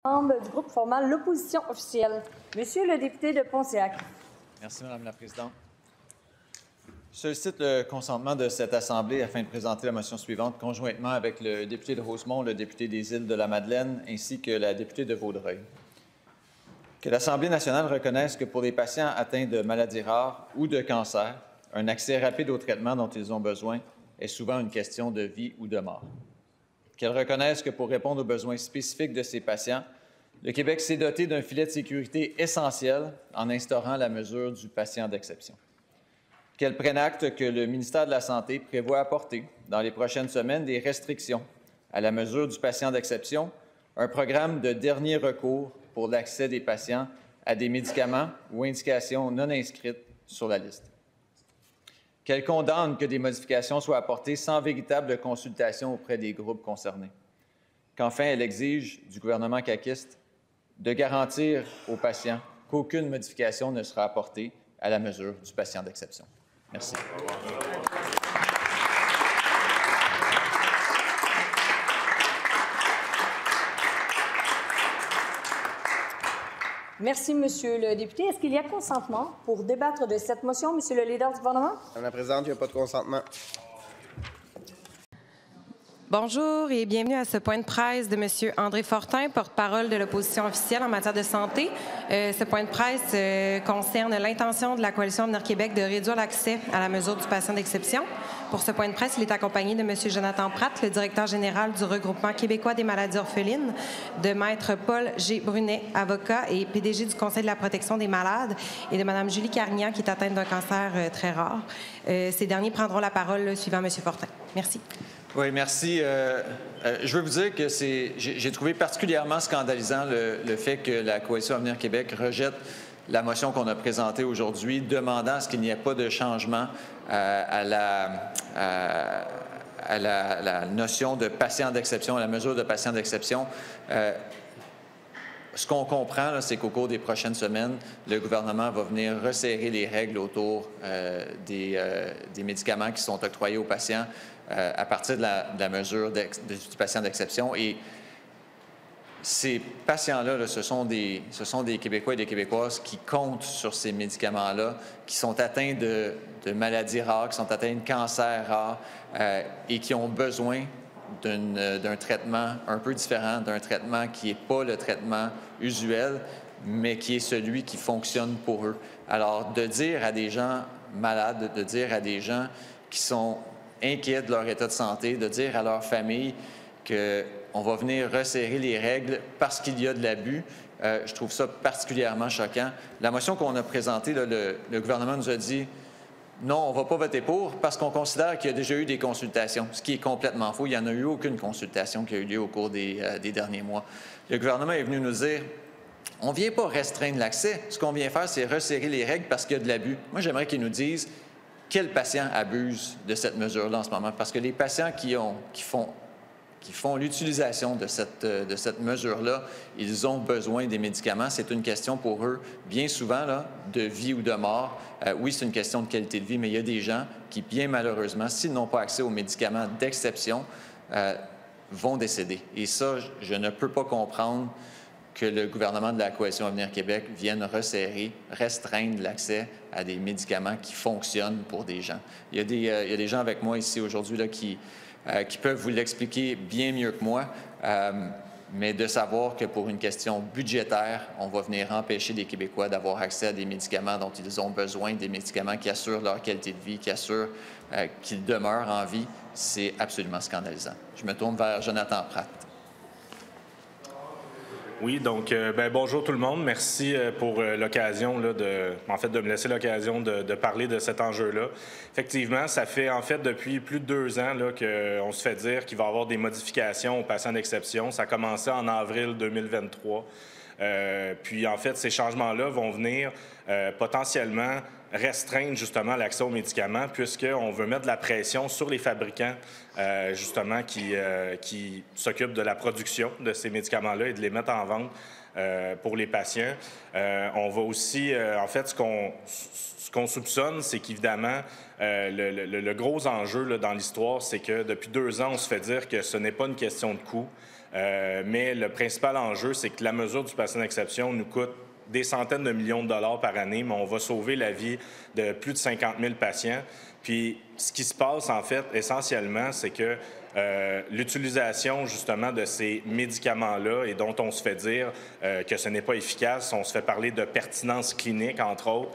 Membre du groupe formant l'opposition officielle. Monsieur le député de Pontiac. Merci, Mme la Présidente. Je sollicite le consentement de cette Assemblée afin de présenter la motion suivante conjointement avec le député de Rosemont, le député des Îles-de-la-Madeleine ainsi que la députée de Vaudreuil. Que l'Assemblée nationale reconnaisse que pour les patients atteints de maladies rares ou de cancer, un accès rapide au traitement dont ils ont besoin est souvent une question de vie ou de mort. Qu'elle reconnaisse que pour répondre aux besoins spécifiques de ces patients, le Québec s'est doté d'un filet de sécurité essentiel en instaurant la mesure du patient d'exception. Qu'elle prenne acte que le ministère de la Santé prévoit apporter, dans les prochaines semaines, des restrictions à la mesure du patient d'exception, un programme de dernier recours pour l'accès des patients à des médicaments ou indications non inscrites sur la liste. Qu'elle condamne que des modifications soient apportées sans véritable consultation auprès des groupes concernés. Qu'enfin, elle exige du gouvernement caquiste de garantir aux patients qu'aucune modification ne sera apportée à la mesure du patient d'exception. Merci. Merci, Monsieur le député. Est-ce qu'il y a consentement pour débattre de cette motion, Monsieur le leader du gouvernement? Madame la Présidente, il n'y a pas de consentement. Bonjour et bienvenue à ce point de presse de M. André Fortin, porte-parole de l'opposition officielle en matière de santé. Ce point de presse concerne l'intention de la Coalition Avenir Québec de réduire l'accès à la mesure du patient d'exception. Pour ce point de presse, il est accompagné de M. Jonathan Pratt, le directeur général du Regroupement québécois des maladies orphelines, de Maître Paul G. Brunet, avocat et PDG du Conseil de la protection des malades, et de Mme Julie Carignan, qui est atteinte d'un cancer très rare. Ces derniers prendront la parole suivant M. Fortin. Merci. Oui, merci. Je veux vous dire que j'ai trouvé particulièrement scandalisant le fait que la Coalition Avenir Québec rejette la motion qu'on a présentée aujourd'hui, demandant à ce qu'il n'y ait pas de changement à la notion de patient d'exception, à la mesure de patient d'exception. Ce qu'on comprend, c'est qu'au cours des prochaines semaines, le gouvernement va venir resserrer les règles autour des médicaments qui sont octroyés aux patients à partir de la mesure du patient d'exception. Et ces patients-là, ce sont des Québécois et des Québécoises qui comptent sur ces médicaments-là, qui sont atteints de maladies rares, qui sont atteints de cancers rares et qui ont besoin d'un traitement un peu différent, d'un traitement qui n'est pas le traitement usuel, mais qui est celui qui fonctionne pour eux. Alors, de dire à des gens malades, de dire à des gens qui sont inquiets de leur état de santé, de dire à leur famille qu'on va venir resserrer les règles parce qu'il y a de l'abus, je trouve ça particulièrement choquant. La motion qu'on a présentée, là, le gouvernement nous a dit non, on ne va pas voter pour parce qu'on considère qu'il y a déjà eu des consultations, ce qui est complètement faux. Il n'y en a eu aucune consultation qui a eu lieu au cours des derniers mois. Le gouvernement est venu nous dire on ne vient pas restreindre l'accès. Ce qu'on vient faire, c'est resserrer les règles parce qu'il y a de l'abus. Moi, j'aimerais qu'ils nous disent quels patients abusent de cette mesure-là en ce moment, parce que les patients qui font l'utilisation de cette mesure-là, ils ont besoin des médicaments. C'est une question pour eux, bien souvent, là, de vie ou de mort. Oui, c'est une question de qualité de vie, mais il y a des gens qui, bien malheureusement, s'ils n'ont pas accès aux médicaments d'exception, vont décéder. Et ça, je ne peux pas comprendre que le gouvernement de la Coalition Avenir Québec vienne restreindre l'accès à des médicaments qui fonctionnent pour des gens. Il y a des gens avec moi ici aujourd'hui là, qui peuvent vous l'expliquer bien mieux que moi, mais de savoir que pour une question budgétaire, on va venir empêcher les Québécois d'avoir accès à des médicaments dont ils ont besoin, des médicaments qui assurent leur qualité de vie, qui assurent qu'ils demeurent en vie, c'est absolument scandalisant. Je me tourne vers Jonathan Pratt. Oui, donc bonjour tout le monde. Merci pour l'occasion de me laisser l'occasion de parler de cet enjeu-là. Effectivement, ça fait en fait depuis plus de 2 ans qu'on se fait dire qu'il va y avoir des modifications aux patients d'exception. Ça a commencé en avril 2023. Puis en fait, ces changements-là vont venir potentiellement restreindre justement l'accès aux médicaments puisqu'on veut mettre de la pression sur les fabricants justement qui s'occupent de la production de ces médicaments-là et de les mettre en vente pour les patients. On va aussi, en fait, ce qu'on soupçonne, c'est qu'évidemment, le gros enjeu là, dans l'histoire, c'est que depuis 2 ans, on se fait dire que ce n'est pas une question de coût. Mais le principal enjeu, c'est que la mesure du patient d'exception nous coûte des centaines de millions de dollars par année, mais on va sauver la vie de plus de 50 000 patients. Puis, ce qui se passe, en fait, essentiellement, c'est que l'utilisation, justement, de ces médicaments-là et dont on se fait dire que ce n'est pas efficace, on se fait parler de pertinence clinique, entre autres,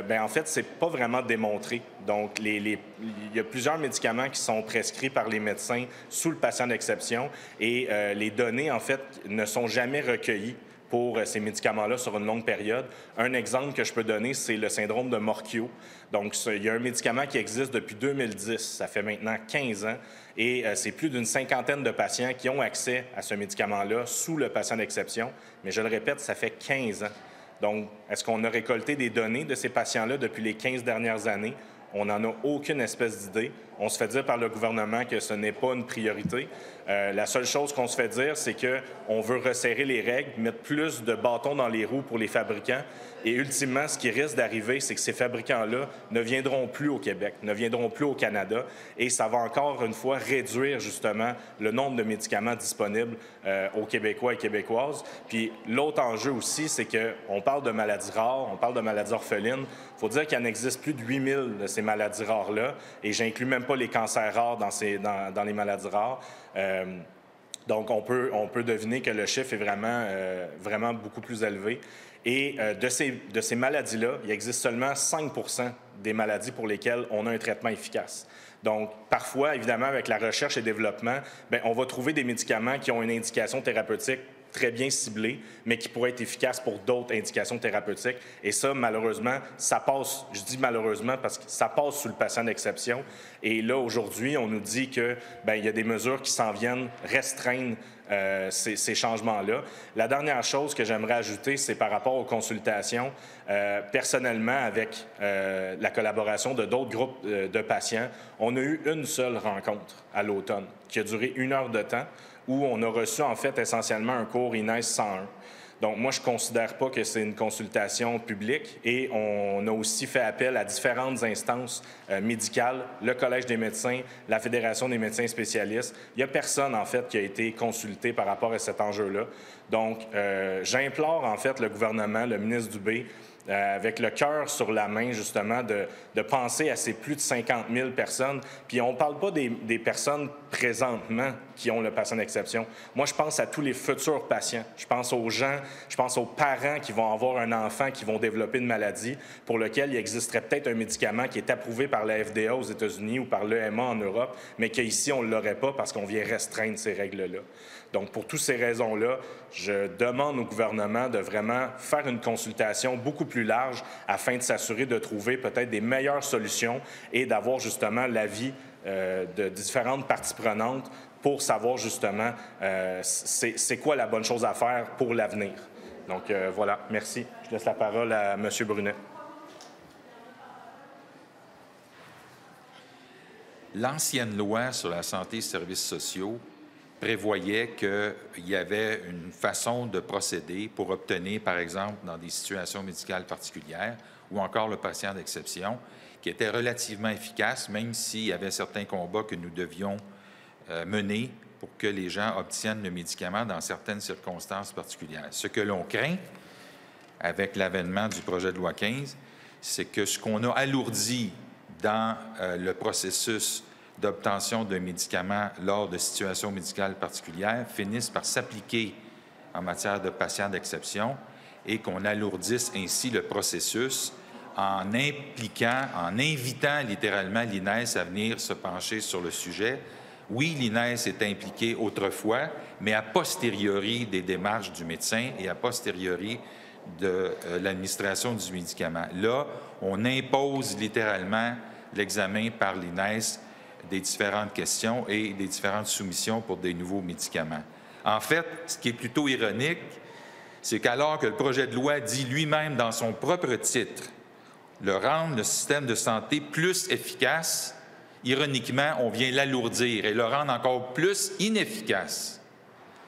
bien, en fait, c'est pas vraiment démontré. Donc, il y a plusieurs médicaments qui sont prescrits par les médecins sous le patient d'exception et les données, en fait, ne sont jamais recueillies pour ces médicaments-là sur une longue période. Un exemple que je peux donner, c'est le syndrome de Morquio. Donc, il y a un médicament qui existe depuis 2010. Ça fait maintenant 15 ans. Et c'est plus d'une cinquantaine de patients qui ont accès à ce médicament-là sous le patient d'exception. Mais je le répète, ça fait 15 ans. Donc, est-ce qu'on a récolté des données de ces patients-là depuis les 15 dernières années? On n'en a aucune espèce d'idée. On se fait dire par le gouvernement que ce n'est pas une priorité. La seule chose qu'on se fait dire, c'est qu'on veut resserrer les règles, mettre plus de bâtons dans les roues pour les fabricants. Et ultimement, ce qui risque d'arriver, c'est que ces fabricants-là ne viendront plus au Québec, ne viendront plus au Canada. Et ça va encore une fois réduire justement le nombre de médicaments disponibles aux Québécois et Québécoises. Puis l'autre enjeu aussi, c'est qu'on parle de maladies rares, on parle de maladies orphelines. Il faut dire qu'il y en existe plus de 8000 de ces maladies rares-là. Et j'inclus même pas les cancers rares dans les maladies rares. Donc, on peut deviner que le chiffre est vraiment beaucoup plus élevé. Et de ces maladies-là, il existe seulement 5 % des maladies pour lesquelles on a un traitement efficace. Donc, parfois, évidemment, avec la recherche et développement, bien, on va trouver des médicaments qui ont une indication thérapeutique très bien ciblée, mais qui pourraient être efficaces pour d'autres indications thérapeutiques. Et ça, malheureusement, ça passe, je dis malheureusement parce que ça passe sous le patient d'exception. Et là, aujourd'hui, on nous dit que bien, il y a des mesures qui s'en viennent restreindre ces changements-là. La dernière chose que j'aimerais ajouter, c'est par rapport aux consultations. Personnellement, avec la collaboration de d'autres groupes de patients, on a eu une seule rencontre à l'automne qui a duré 1 heure de temps où on a reçu en fait essentiellement un cours INES 101. Donc, moi, je ne considère pas que c'est une consultation publique et on a aussi fait appel à différentes instances médicales, le Collège des médecins, la Fédération des médecins spécialistes. Il n'y a personne, en fait, qui a été consulté par rapport à cet enjeu-là. Donc, j'implore, en fait, le gouvernement, le ministre Dubé, avec le cœur sur la main, justement, de penser à ces plus de 50 000 personnes. Puis on ne parle pas des personnes présentement qui ont le patient d'exception. Moi, je pense à tous les futurs patients. Je pense aux gens, je pense aux parents qui vont avoir un enfant qui vont développer une maladie pour lequel il existerait peut-être un médicament qui est approuvé par la FDA aux États-Unis ou par l'EMA en Europe, mais qu'ici, on ne l'aurait pas parce qu'on vient restreindre ces règles-là. Donc, pour toutes ces raisons-là, je demande au gouvernement de vraiment faire une consultation beaucoup plus large afin de s'assurer de trouver peut-être des meilleures solutions et d'avoir justement l'avis de différentes parties prenantes pour savoir justement c'est quoi la bonne chose à faire pour l'avenir. Donc, voilà. Merci. Je laisse la parole à M. Brunet. L'ancienne loi sur la santé et services sociaux prévoyait qu'il y avait une façon de procéder pour obtenir, par exemple, dans des situations médicales particulières ou encore le patient d'exception, qui était relativement efficace, même s'il y avait certains combats que nous devions mener pour que les gens obtiennent le médicament dans certaines circonstances particulières. Ce que l'on craint avec l'avènement du projet de loi 15, c'est que ce qu'on a alourdi dans le processus d'obtention d'un médicament lors de situations médicales particulières finissent par s'appliquer en matière de patients d'exception et qu'on alourdisse ainsi le processus en invitant littéralement l'INES à venir se pencher sur le sujet. Oui, l'INES est impliqué autrefois, mais a posteriori des démarches du médecin et a posteriori de l'administration du médicament. Là, on impose littéralement l'examen par l'INES des différentes questions et des différentes soumissions pour des nouveaux médicaments. En fait, ce qui est plutôt ironique, c'est qu'alors que le projet de loi dit lui-même dans son propre titre rendre le système de santé plus efficace, ironiquement, on vient l'alourdir et le rendre encore plus inefficace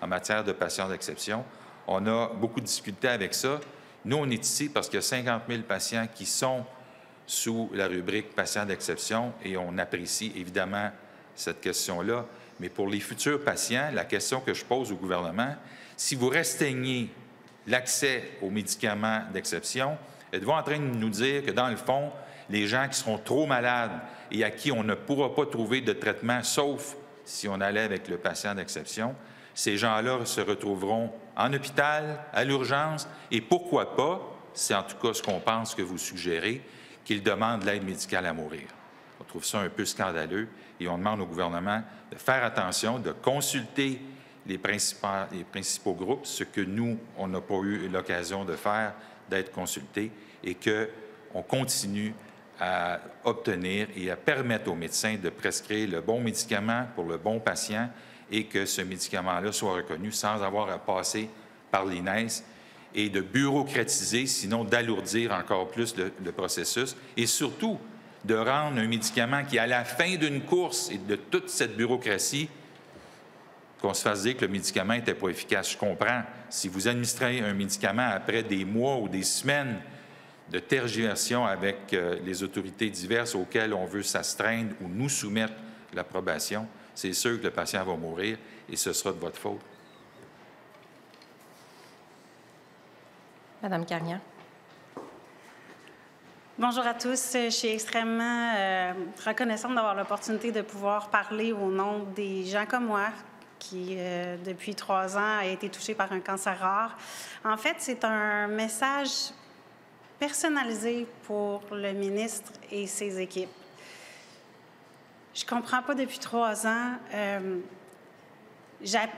en matière de patients d'exception. On a beaucoup de difficultés avec ça. Nous, on est ici parce qu'il y a 50 000 patients qui sont sous la rubrique patients d'exception et on apprécie évidemment cette question-là. Mais pour les futurs patients, la question que je pose au gouvernement, si vous restreignez l'accès aux médicaments d'exception, êtes-vous en train de nous dire que, dans le fond, les gens qui seront trop malades et à qui on ne pourra pas trouver de traitement, sauf si on allait avec le patient d'exception, ces gens-là se retrouveront en hôpital, à l'urgence, et pourquoi pas, c'est en tout cas ce qu'on pense que vous suggérez, qu'ils demandent l'aide médicale à mourir. On trouve ça un peu scandaleux et on demande au gouvernement de faire attention, de consulter les principaux groupes, ce que nous, on n'a pas eu l'occasion de faire, d'être consultés, et qu'on continue à obtenir et à permettre aux médecins de prescrire le bon médicament pour le bon patient et que ce médicament-là soit reconnu sans avoir à passer par l'INES et de bureaucratiser, sinon d'alourdir encore plus le processus et surtout de rendre un médicament qui, à la fin d'une course et de toute cette bureaucratie, qu'on se fasse dire que le médicament n'était pas efficace. Je comprends. Si vous administrez un médicament après des mois ou des semaines de tergiversation avec les autorités diverses auxquelles on veut s'astreindre ou nous soumettre l'approbation, c'est sûr que le patient va mourir et ce sera de votre faute. Madame Carignan. Bonjour à tous. Je suis extrêmement reconnaissante d'avoir l'opportunité de pouvoir parler au nom des gens comme moi qui, depuis 3 ans, a été touché par un cancer rare. En fait, c'est un message personnalisé pour le ministre et ses équipes. Je ne comprends pas depuis 3 ans.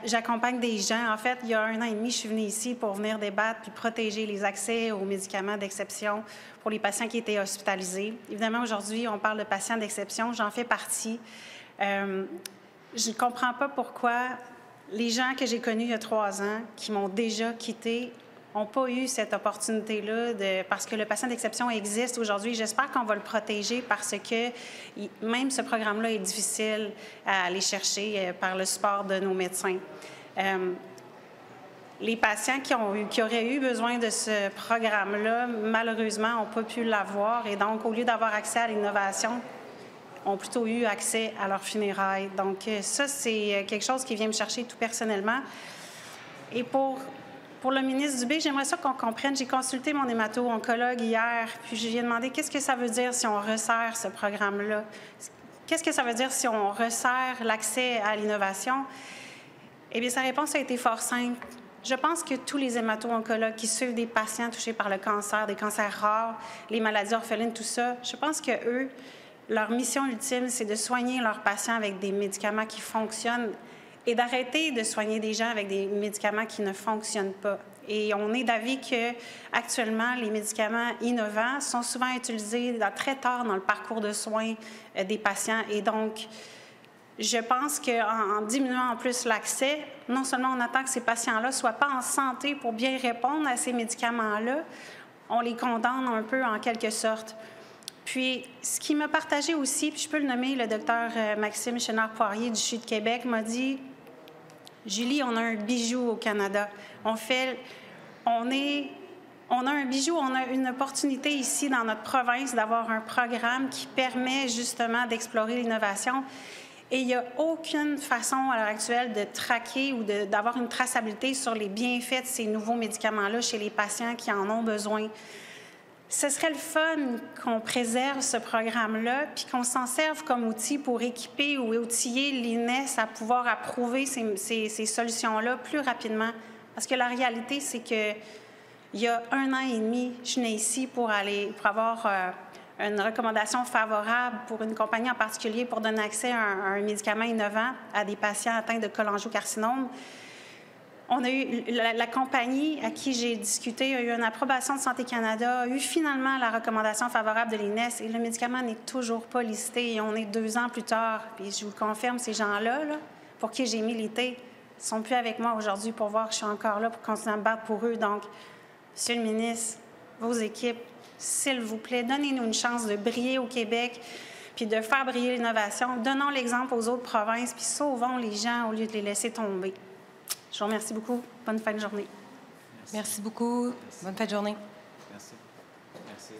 J'accompagne des gens. En fait, il y a 1 an et demi, je suis venue ici pour venir débattre puis protéger les accès aux médicaments d'exception pour les patients qui étaient hospitalisés. Évidemment, aujourd'hui, on parle de patients d'exception. J'en fais partie. Je ne comprends pas pourquoi les gens que j'ai connus il y a 3 ans, qui m'ont déjà quitté, n'ont pas eu cette opportunité-là parce que le patient d'exception existe aujourd'hui. J'espère qu'on va le protéger parce que même ce programme-là est difficile à aller chercher par le support de nos médecins. Les patients qui auraient eu besoin de ce programme-là, malheureusement, n'ont pas pu l'avoir et donc, au lieu d'avoir accès à l'innovation, ont plutôt eu accès à leur funérailles. Donc, ça, c'est quelque chose qui vient me chercher tout personnellement. Et pour le ministre Dubé, j'aimerais ça qu'on comprenne. J'ai consulté mon hémato-oncologue hier, puis je lui ai demandé qu'est-ce que ça veut dire si on resserre ce programme-là. Qu'est-ce que ça veut dire si on resserre l'accès à l'innovation? Eh bien, sa réponse a été fort simple. Je pense que tous les hémato-oncologues qui suivent des patients touchés par le cancer, des cancers rares, les maladies orphelines, tout ça, je pense que eux, leur mission ultime, c'est de soigner leurs patients avec des médicaments qui fonctionnent et d'arrêter de soigner des gens avec des médicaments qui ne fonctionnent pas. Et on est d'avis qu'actuellement, les médicaments innovants sont souvent utilisés très tard dans le parcours de soins des patients. Et donc, je pense qu'en diminuant en plus l'accès, non seulement on attend que ces patients-là ne soient pas en santé pour bien répondre à ces médicaments-là, on les condamne un peu en quelque sorte. Puis, ce qui m'a partagé aussi, puis je peux le nommer, le docteur Maxime Chénard-Poirier du CHU de Québec m'a dit « Julie, on a un bijou au Canada. On a un bijou, on a une opportunité ici dans notre province d'avoir un programme qui permet justement d'explorer l'innovation. Et il n'y a aucune façon à l'heure actuelle de traquer ou d'avoir une traçabilité sur les bienfaits de ces nouveaux médicaments-là chez les patients qui en ont besoin. Ce serait le fun qu'on préserve ce programme-là puis qu'on s'en serve comme outil pour équiper ou outiller l'INES à pouvoir approuver ces solutions-là plus rapidement. Parce que la réalité, c'est qu'il y a 1 an et demi, je venais ici pour avoir une recommandation favorable pour une compagnie en particulier pour donner accès à un médicament innovant à des patients atteints de cholangiocarcinome. On a eu la compagnie à qui j'ai discuté a eu une approbation de Santé Canada, a eu finalement la recommandation favorable de l'INES et le médicament n'est toujours pas listé. Et on est 2 ans plus tard. Puis je vous confirme, ces gens-là, pour qui j'ai milité, ne sont plus avec moi aujourd'hui pour voir que je suis encore là pour continuer à me battre pour eux. Donc, Monsieur le ministre, vos équipes, s'il vous plaît, donnez-nous une chance de briller au Québec puis de faire briller l'innovation. Donnons l'exemple aux autres provinces puis sauvons les gens au lieu de les laisser tomber. Je vous remercie beaucoup. Bonne fin de journée. Merci beaucoup. Bonne fin de journée. Merci. Merci.